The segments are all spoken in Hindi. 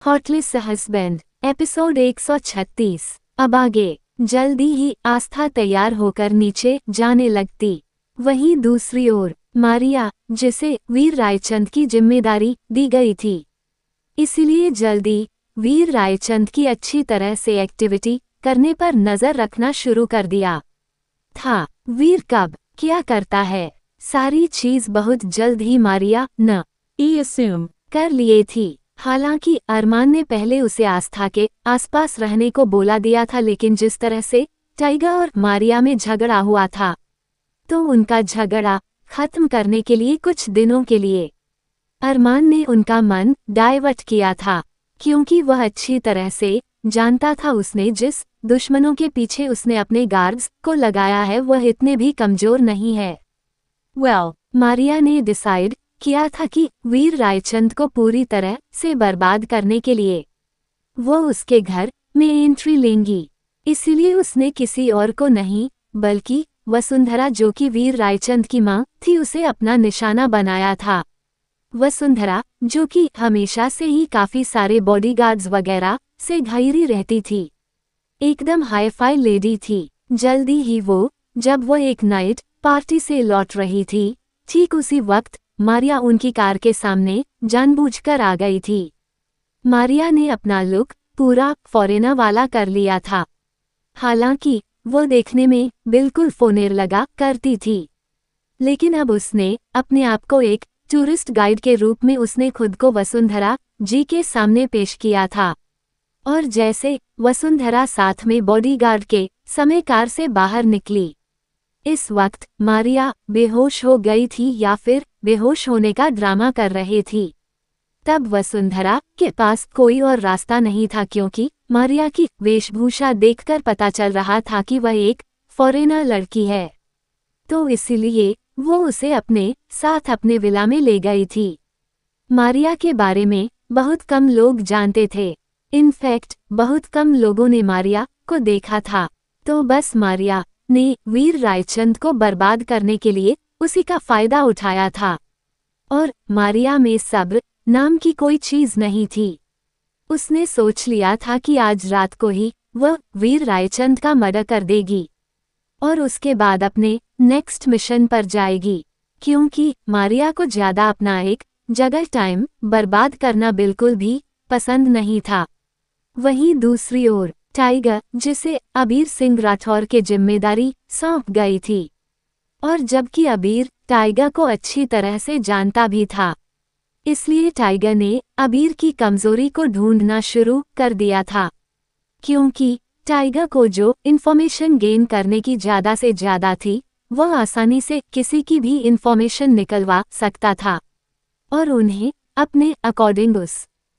Hotlist husband episode 136। अब आगे जल्दी ही आस्था तैयार होकर नीचे जाने लगती। वहीं दूसरी ओर मारिया, जिसे वीर रायचंद की जिम्मेदारी दी गई थी, इसलिए जल्दी वीर रायचंद की अच्छी तरह से एक्टिविटी करने पर नजर रखना शुरू कर दिया था। वीर कब क्या करता है, सारी चीज बहुत जल्द ही मारिया न assume कर लिए थी। हालांकि अरमान ने पहले उसे आस्था के आसपास रहने को बोला दिया था, लेकिन जिस तरह से टाइगर और मारिया में झगड़ा हुआ था, तो उनका झगड़ा खत्म करने के लिए कुछ दिनों के लिए अरमान ने उनका मन डाइवर्ट किया था, क्योंकि वह अच्छी तरह से जानता था उसने जिस दुश्मनों के पीछे उसने अपने गार्ड्स को लगाया है वह इतने भी कमजोर नहीं है। मारिया ने डिसाइड किया था कि वीर रायचंद को पूरी तरह से बर्बाद करने के लिए वो उसके घर में एंट्री लेंगी। इसीलिए उसने किसी और को नहीं बल्कि वसुंधरा, जो कि वीर रायचंद की मां थी, उसे अपना निशाना बनाया था। वसुंधरा, जो कि हमेशा से ही काफी सारे बॉडीगार्ड्स वगैरह से घिरी रहती थी, एकदम हाई-फाई लेडी थी। जल्दी ही जब वो एक नाइट पार्टी से लौट रही थी, ठीक उसी वक्त मारिया उनकी कार के सामने जानबूझकर आ गई थी। मारिया ने अपना लुक पूरा फॉरेनर वाला कर लिया था। हालांकि वो देखने में बिल्कुल फोनेर लगा करती थी, लेकिन अब उसने अपने आप को एक टूरिस्ट गाइड के रूप में उसने खुद को वसुंधरा जी के सामने पेश किया था। और जैसे वसुंधरा साथ में बॉडीगार्ड के समय कार से बाहर निकली, इस वक्त मारिया बेहोश हो गई थी या फिर बेहोश होने का ड्रामा कर रही थी। तब वसुंधरा के पास कोई और रास्ता नहीं था, क्योंकि मारिया की वेशभूषा देखकर पता चल रहा था कि वह एक फॉरेनर लड़की है, तो इसीलिए वो उसे अपने साथ अपने विला में ले गई थी। मारिया के बारे में बहुत कम लोग जानते थे, इनफैक्ट बहुत कम लोगों ने मारिया को देखा था। तो बस मारिया ने वीर रायचंद को बर्बाद करने के लिए उसी का फायदा उठाया था, और मारिया में सब्र नाम की कोई चीज नहीं थी। उसने सोच लिया था कि आज रात को ही वह वीर रायचंद का मर्डर कर देगी और उसके बाद अपने नेक्स्ट मिशन पर जाएगी, क्योंकि मारिया को ज्यादा अपना एक जगह टाइम बर्बाद करना बिल्कुल भी पसंद नहीं था। वहीं दूसरी ओर टाइगर, जिसे अबीर सिंह राठौर के जिम्मेदारी सौंप गई थी, और जबकि अबीर टाइगर को अच्छी तरह से जानता भी था, इसलिए टाइगर ने अबीर की कमजोरी को ढूंढना शुरू कर दिया था, क्योंकि टाइगर को जो इन्फॉर्मेशन गेन करने की ज्यादा से ज्यादा थी, वह आसानी से किसी की भी इन्फॉर्मेशन निकलवा सकता था और उन्हें अपने अकॉर्डिंग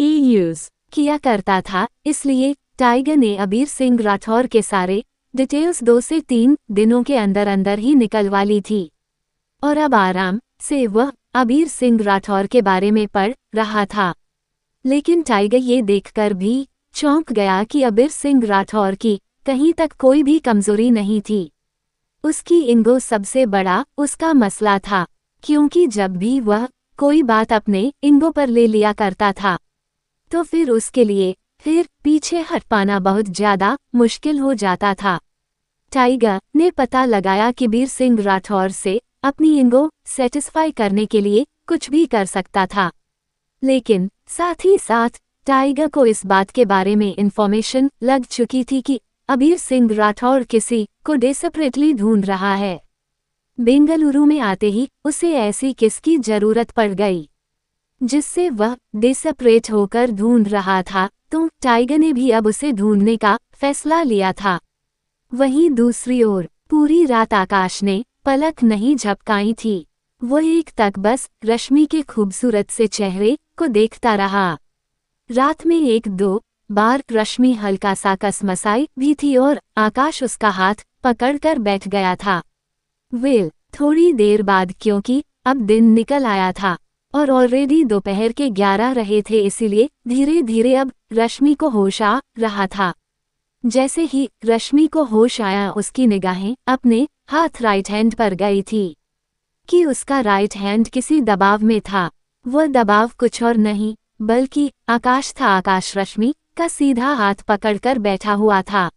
यूज किया करता था। इसलिए टाइगर ने अबीर सिंह राठौर के सारे डिटेल्स 2 से 3 दिनों के अंदर अंदर ही निकलवा ली थी, और अब आराम से वह अबीर सिंह राठौर के बारे में पढ़ रहा था। लेकिन टाइगर ये देखकर भी चौंक गया कि अबीर सिंह राठौर की कहीं तक कोई भी कमजोरी नहीं थी। उसकी इंगो सबसे बड़ा उसका मसला था, क्योंकि जब भी वह कोई बात अपने इंगो पर ले लिया करता था, तो फिर उसके लिए फिर पीछे हट पाना बहुत ज्यादा मुश्किल हो जाता था। टाइगर ने पता लगाया कि वीर सिंह राठौर से अपनी इंगो सेटिस्फाई करने के लिए कुछ भी कर सकता था, लेकिन साथ ही साथ टाइगर को इस बात के बारे में इंफॉर्मेशन लग चुकी थी कि अबीर सिंह राठौर किसी को डेस्परेटली ढूंढ रहा है। बेंगलुरु में आते ही उसे ऐसी किसकी जरूरत पड़ गई जिससे वह डेस्परेट होकर ढूंढ रहा था, तो टाइगर ने भी अब उसे ढूंढने का फैसला लिया था। वहीं दूसरी ओर पूरी रात आकाश ने पलक नहीं झपकाई थी। वो एक तक बस रश्मि के खूबसूरत से चेहरे को देखता रहा। रात में 1-2 बार रश्मि हल्का सा कसमसाई भी थी और आकाश उसका हाथ पकड़कर बैठ गया था। थोड़ी देर बाद, क्योंकि अब दिन निकल आया था और ऑलरेडी दोपहर के 11 रहे थे, इसीलिए धीरे धीरे अब रश्मि को होश आ रहा था। जैसे ही रश्मि को होश आया, उसकी निगाहें अपने हाथ राइट हैंड पर गई थी कि उसका राइट हैंड किसी दबाव में था। वह दबाव कुछ और नहीं बल्कि आकाश था। आकाश रश्मि का सीधा हाथ पकड़कर बैठा हुआ था,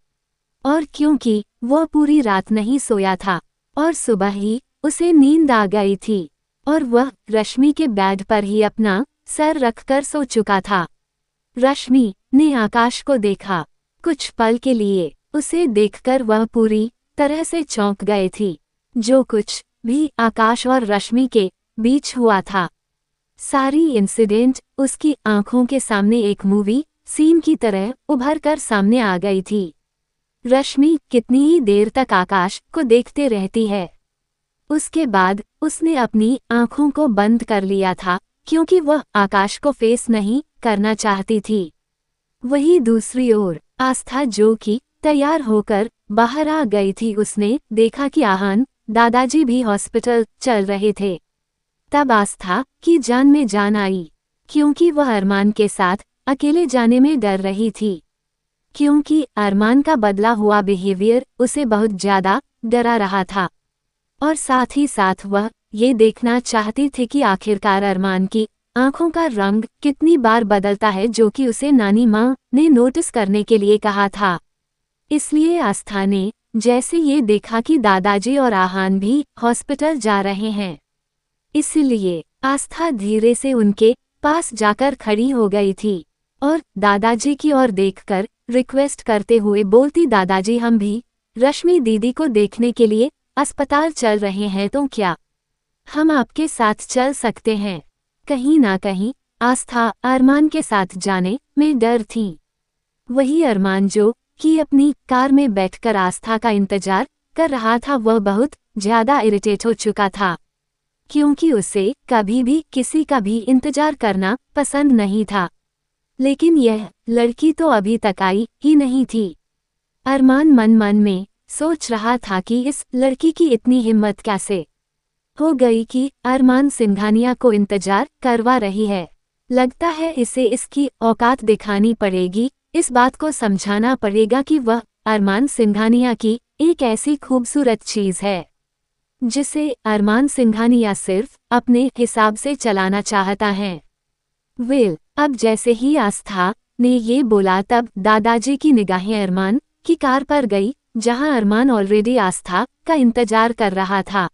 और क्योंकि वह पूरी रात नहीं सोया था और सुबह ही उसे नींद आ गई थी, और वह रश्मि के बेड पर ही अपना सर रखकर सो चुका था। रश्मि ने आकाश को देखा। कुछ पल के लिए उसे देखकर वह पूरी तरह से चौंक गए थी। जो कुछ भी आकाश और रश्मि के बीच हुआ था, सारी इंसिडेंट उसकी आंखों के सामने एक मूवी सीन की तरह उभर कर सामने आ गई थी। रश्मि कितनी ही देर तक आकाश को देखते रहती है। उसके बाद उसने अपनी आंखों को बंद कर लिया था, क्योंकि वह आकाश को फेस नहीं करना चाहती थी। वहीं दूसरी ओर आस्था, जो कि तैयार होकर बाहर आ गई थी, उसने देखा कि आहान दादाजी भी हॉस्पिटल चल रहे थे। तब आस्था की जान में जान आई, क्योंकि वह अरमान के साथ अकेले जाने में डर रही थी, क्योंकि अरमान का बदला हुआ बिहेवियर उसे बहुत ज्यादा डरा रहा था। और साथ ही साथ वह ये देखना चाहती थी कि आखिरकार अरमान की आंखों का रंग कितनी बार बदलता है, जो कि उसे नानी माँ ने नोटिस करने के लिए कहा था। इसलिए आस्था ने जैसे ये देखा कि दादाजी और आहान भी हॉस्पिटल जा रहे हैं, इसलिए आस्था धीरे से उनके पास जाकर खड़ी हो गई थी और दादाजी की ओर देखकर रिक्वेस्ट करते हुए बोलती, दादाजी हम भी रश्मि दीदी को देखने के लिए अस्पताल चल रहे हैं, तो क्या हम आपके साथ चल सकते हैं? कहीं ना कहीं आस्था अरमान के साथ जाने में डर थी। वही अरमान जो कि अपनी कार में बैठकर आस्था का इंतजार कर रहा था, वह बहुत ज्यादा इरिटेट हो चुका था, क्योंकि उसे कभी भी किसी का भी इंतजार करना पसंद नहीं था। लेकिन यह लड़की तो अभी तक आई ही नहीं थी। अरमान मन मन में सोच रहा था कि इस लड़की की इतनी हिम्मत कैसे हो गई कि अरमान सिंघानिया को इंतजार करवा रही है। लगता है इसे इसकी औकात दिखानी पड़ेगी, इस बात को समझाना पड़ेगा कि वह अरमान सिंघानिया की एक ऐसी खूबसूरत चीज है जिसे अरमान सिंघानिया सिर्फ अपने हिसाब से चलाना चाहता है। अब जैसे ही आस्था ने ये बोला, तब दादाजी की निगाहें अरमान की कार पर गई, जहां अरमान ऑलरेडी आस्था का इंतजार कर रहा था।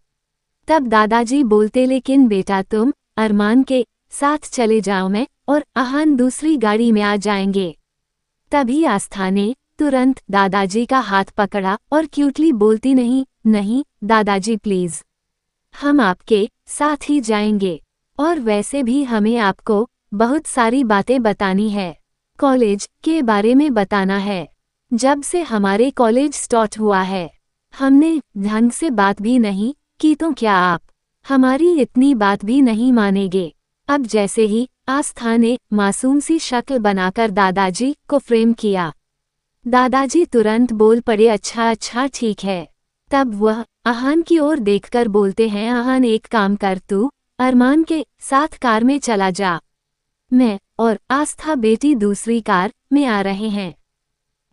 तब दादाजी बोलते, लेकिन बेटा तुम अरमान के साथ चले जाओ, मैं और आहान दूसरी गाड़ी में आ जाएंगे। तभी आस्था ने तुरंत दादाजी का हाथ पकड़ा और क्यूटली बोलती, नहीं नहीं दादाजी प्लीज, हम आपके साथ ही जाएंगे, और वैसे भी हमें आपको बहुत सारी बातें बतानी है, कॉलेज के बारे में बताना है। जब से हमारे कॉलेज स्टार्ट हुआ है हमने ढंग से बात भी नहीं की, तो क्या आप हमारी इतनी बात भी नहीं मानेंगे? अब जैसे ही आस्था ने मासूम सी शक्ल बनाकर दादाजी को फ्रेम किया, दादाजी तुरंत बोल पड़े, अच्छा अच्छा ठीक है। तब वह आहान की ओर देखकर बोलते हैं, आहान एक काम कर, तू अरमान के साथ कार में चला जा, मैं और आस्था बेटी दूसरी कार में आ रहे हैं।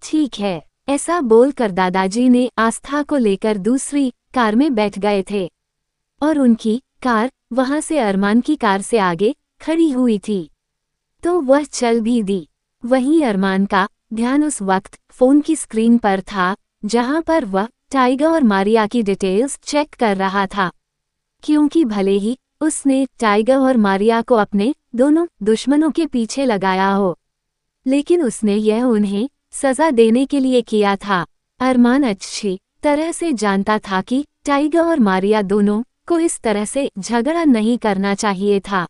ठीक है, ऐसा बोलकर दादाजी ने आस्था को लेकर दूसरी कार में बैठ गए थे, और उनकी कार वहां से अरमान की कार से आगे खड़ी हुई थी, तो वह चल भी दी। वहीं अरमान का ध्यान उस वक्त फोन की स्क्रीन पर था, जहां पर वह टाइगर और मारिया की डिटेल्स चेक कर रहा था, क्योंकि भले ही उसने टाइगर और मारिया को अपने दोनों दुश्मनों के पीछे लगाया हो, लेकिन उसने यह उन्हें सजा देने के लिए किया था। अरमान अच्छी तरह से जानता था कि टाइगर और मारिया दोनों को इस तरह से झगड़ा नहीं करना चाहिए था,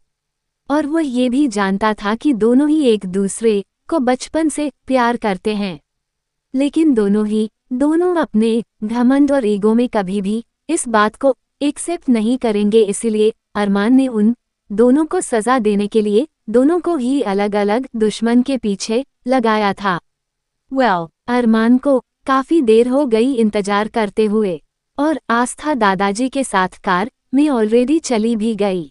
और वह ये भी जानता था कि दोनों ही एक दूसरे को बचपन से प्यार करते हैं, लेकिन दोनों अपने घमंड और ईगो में कभी भी इस बात को एक्सेप्ट नहीं करेंगे। इसलिए अरमान ने उन दोनों को सजा देने के लिए दोनों को ही अलग अलग दुश्मन के पीछे लगाया था। अरमान को काफी देर हो गई इंतजार करते हुए, और आस्था दादाजी के साथ कार में ऑलरेडी चली भी गई।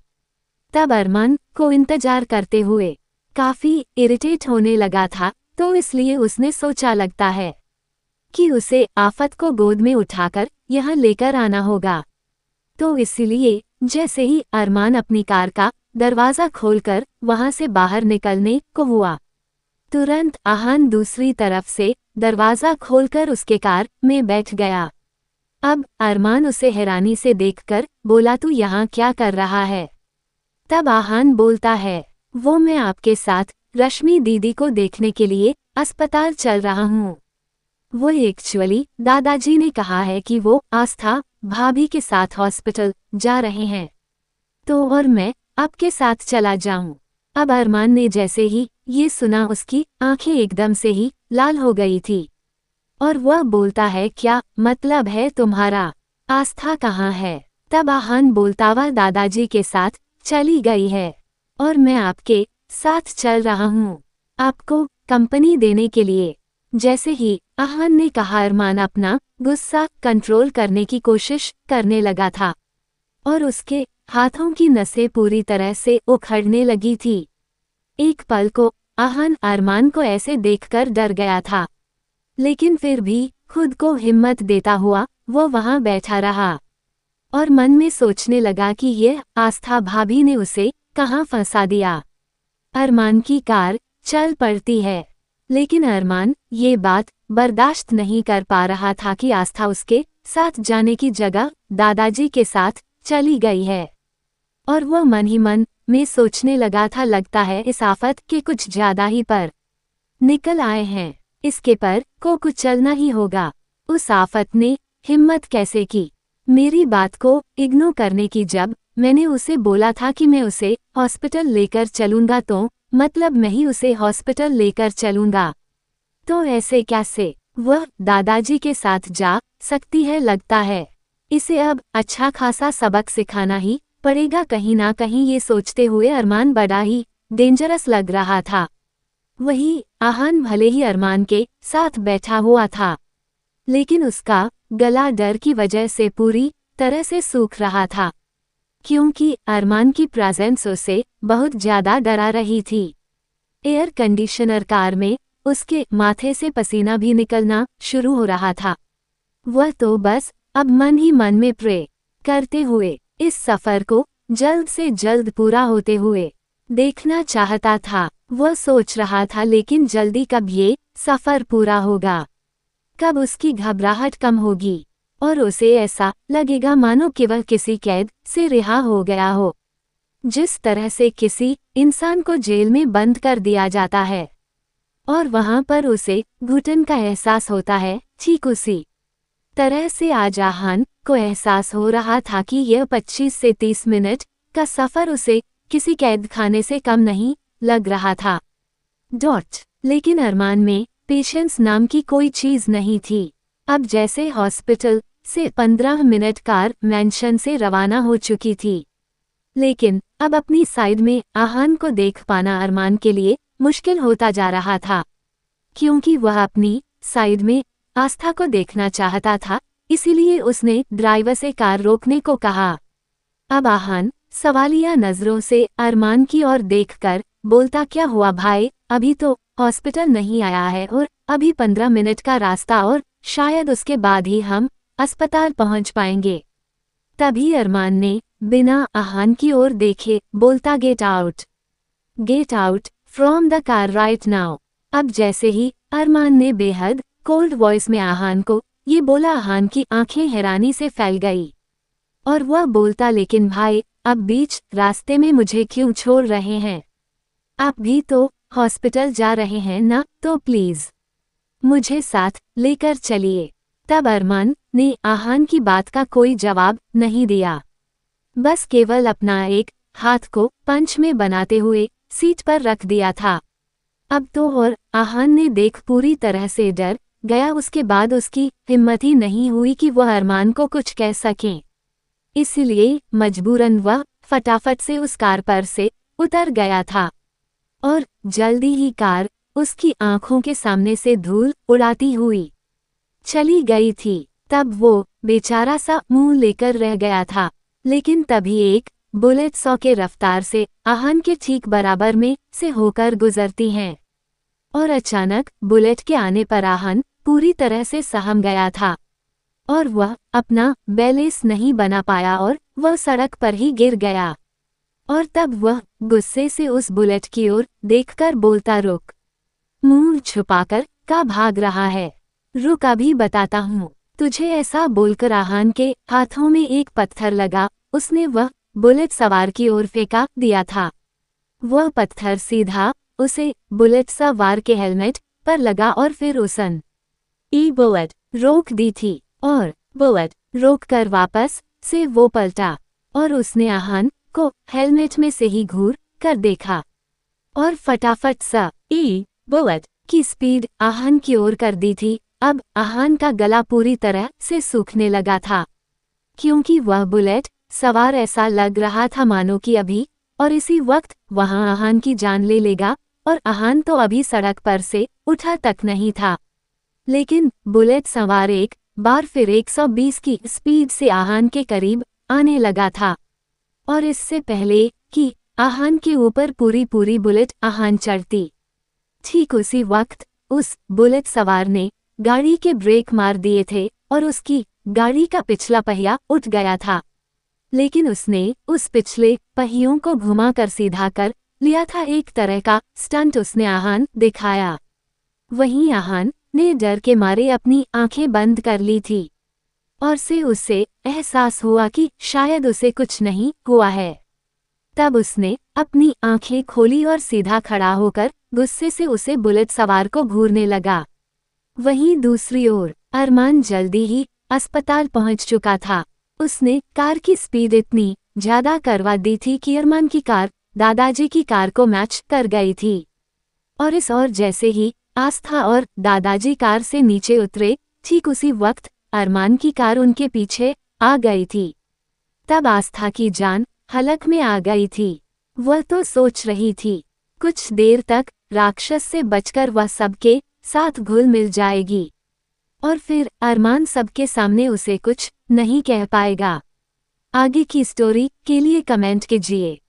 तब अरमान को इंतजार करते हुए काफी इरिटेट होने लगा था, तो इसलिए उसने सोचा लगता है कि उसे आफत को गोद में उठाकर यहाँ लेकर आना होगा। तो इसलिए जैसे ही अरमान अपनी कार का दरवाज़ा खोलकर वहां से बाहर निकलने को हुआ। तुरंत आहान दूसरी तरफ से दरवाज़ा खोलकर उसके कार में बैठ गया। अब अरमान उसे हैरानी से देखकर बोला, तू यहाँ क्या कर रहा है? तब आहान बोलता है, वो मैं आपके साथ रश्मि दीदी को देखने के लिए अस्पताल चल रहा हूँ। वो एक्चुअली दादाजी ने कहा है कि वो आस्था भाभी के साथ हॉस्पिटल जा रहे हैं, तो और मैं आपके साथ चला जाऊं। अब अरमान ने जैसे ही ये सुना उसकी आंखें एकदम से ही लाल हो गई थी और वह बोलता है, क्या मतलब है तुम्हारा? आस्था कहाँ है? तब आहान बोलता, वह दादाजी के साथ चली गई है और मैं आपके साथ चल रहा हूँ आपको कंपनी देने के लिए। जैसे ही आहान ने कहा, अरमान अपना गुस्सा कंट्रोल करने की कोशिश करने लगा था और उसके हाथों की नसें पूरी तरह से उखड़ने लगी थी। एक पल को आहान अरमान को ऐसे देखकर डर गया था, लेकिन फिर भी खुद को हिम्मत देता हुआ वो वहां बैठा रहा और मन में सोचने लगा कि यह आस्था भाभी ने उसे कहाँ फंसा दिया। अरमान की कार चल पड़ती है, लेकिन अरमान ये बात बर्दाश्त नहीं कर पा रहा था कि आस्था उसके साथ जाने की जगह दादाजी के साथ चली गई है। और वह मन ही मन में सोचने लगा था, लगता है इस आफत के कुछ ज्यादा ही पर निकल आए हैं, इसके पर को कुचलना ही होगा। उस आफत ने हिम्मत कैसे की मेरी बात को इग्नोर करने की? जब मैंने उसे बोला था कि मैं उसे हॉस्पिटल लेकर चलूंगा, तो मतलब मैं ही उसे हॉस्पिटल लेकर चलूंगा, तो ऐसे कैसे वह दादाजी के साथ जा सकती है? लगता है इसे अब अच्छा खासा सबक सिखाना ही पड़ेगा कहीं ना कहीं। ये सोचते हुए अरमान बड़ा ही डेंजरस लग रहा था। वही आहान भले ही अरमान के साथ बैठा हुआ था, लेकिन उसका गला डर की वजह से पूरी तरह से सूख रहा था, क्योंकि अरमान की प्रेजेंस उसे बहुत ज्यादा डरा रही थी। एयर कंडीशनर कार में उसके माथे से पसीना भी निकलना शुरू हो रहा था। वह तो बस अब मन ही मन में प्रे करते हुए इस सफर को जल्द से जल्द पूरा होते हुए देखना चाहता था। वह सोच रहा था, लेकिन जल्दी कब ये सफर पूरा होगा, कब उसकी घबराहट कम होगी और उसे ऐसा लगेगा मानो कि वह किसी कैद से रिहा हो गया हो। जिस तरह से किसी इंसान को जेल में बंद कर दिया जाता है और वहां पर उसे घुटन का एहसास होता है, ठीक उसी तरह से आज आहान को एहसास हो रहा था कि यह 25 से 30 मिनट का सफर उसे किसी कैद खाने से कम नहीं लग रहा था। लेकिन अरमान में पेशेंस नाम की कोई चीज नहीं थी। अब जैसे हॉस्पिटल से 15 मिनट कार मैंशन से रवाना हो चुकी थी, लेकिन अब अपनी साइड में आहान को देख पाना अरमान के लिए मुश्किल होता जा रहा था, क्योंकि वह अपनी साइड में आस्था को देखना चाहता था। इसीलिए उसने ड्राइवर से कार रोकने को कहा। अब आहान सवालिया नजरों से अरमान की ओर देखकर बोलता, क्या हुआ भाई? अभी तो हॉस्पिटल नहीं आया है और अभी 15 मिनट का रास्ता और शायद उसके बाद ही हम अस्पताल पहुंच पाएंगे। तभी अरमान ने बिना आहान की ओर देखे बोलता, get out from the car right now. अब जैसे ही अरमान ने बेहद कोल्ड वॉइस में आहान को ये बोला, आहान की आंखें हैरानी से फैल गई और वह बोलता, लेकिन भाई अब बीच रास्ते में मुझे क्यों छोड़ रहे हैं? आप भी तो हॉस्पिटल जा रहे हैं ना, तो प्लीज मुझे साथ लेकर चलिए। तब अरमान ने आहान की बात का कोई जवाब नहीं दिया, बस केवल अपना एक हाथ को पंच में बनाते हुए सीट पर रख दिया था। अब तो और आहान ने देख पूरी तरह से डर गया। उसके बाद उसकी हिम्मत ही नहीं हुई कि वह अरमान को कुछ कह सकें, इसलिए मजबूरन वह फटाफट से उस कार पर से उतर गया था और जल्दी ही कार उसकी आंखों के सामने से धूल उड़ाती हुई चली गई थी। तब वो बेचारा सा मुंह लेकर रह गया था, लेकिन तभी एक बुलेट 100 के रफ्तार से आहान के ठीक बराबर में से होकर गुजरती हैं और अचानक बुलेट के आने पर आहान पूरी तरह से सहम गया था और वह अपना बैलेंस नहीं बना पाया और वह सड़क पर ही गिर गया। और तब वह गुस्से से उस बुलेट की ओर देखकर बोलता, रुक। मुंह छुपाकर का भाग रहा है, रुक अभी बताता हूँ तुझे। ऐसा बोलकर आहान के हाथों में एक पत्थर लगा। उसने वह बुलेट सवार की ओर फेंका दिया था। वह पत्थर सीधा उसे बुलेट सवार के हेलमेट पर लगा और फिर उसने बुलेट रोक दी थी और बुलेट रोककर वापस से वो पलटा और उसने आहान को हेलमेट में से ही घूर कर देखा और फटाफट सा बुलेट की स्पीड आहान की ओर कर दी थी। अब आहान का गला पूरी तरह से सूखने लगा था, क्योंकि वह बुलेट सवार ऐसा लग रहा था मानो कि अभी और इसी वक्त वहां आहान की जान ले लेगा। और आहान तो अभी सड़क पर से उठा तक नहीं था, लेकिन बुलेट सवार एक बार फिर 120 की स्पीड से आहान के करीब आने लगा था। और इससे पहले कि आहान के ऊपर पूरी बुलेट आहान चढ़ती, ठीक उसी वक्त उस बुलेट सवार ने गाड़ी के ब्रेक मार दिए थे और उसकी गाड़ी का पिछला पहिया उठ गया था। लेकिन उसने उस पिछले पहियों को घुमाकर सीधा कर लिया था। एक तरह का स्टंट उसने आहान दिखाया। वहीं आहान ने डर के मारे अपनी आंखें बंद कर ली थी और से उससे एहसास हुआ कि शायद उसे कुछ नहीं हुआ है। तब उसने अपनी आंखें खोली और सीधा खड़ा होकर गुस्से से उसे बुलेट सवार को घूरने लगा। वहीं दूसरी ओर अरमान जल्दी ही अस्पताल पहुंच चुका था। उसने कार की स्पीड इतनी ज्यादा करवा दी थी कि अरमान की कार दादाजी की कार को मैच कर गई थी। और जैसे ही आस्था और दादाजी कार से नीचे उतरे, ठीक उसी वक्त अरमान की कार उनके पीछे आ गई थी। तब आस्था की जान हलक में आ गई थी। वह तो सोच रही थी कुछ देर तक राक्षस से बचकर वह सबके साथ घुल मिल जाएगी और फिर अरमान सबके सामने उसे कुछ नहीं कह पाएगा। आगे की स्टोरी के लिए कमेंट कीजिए।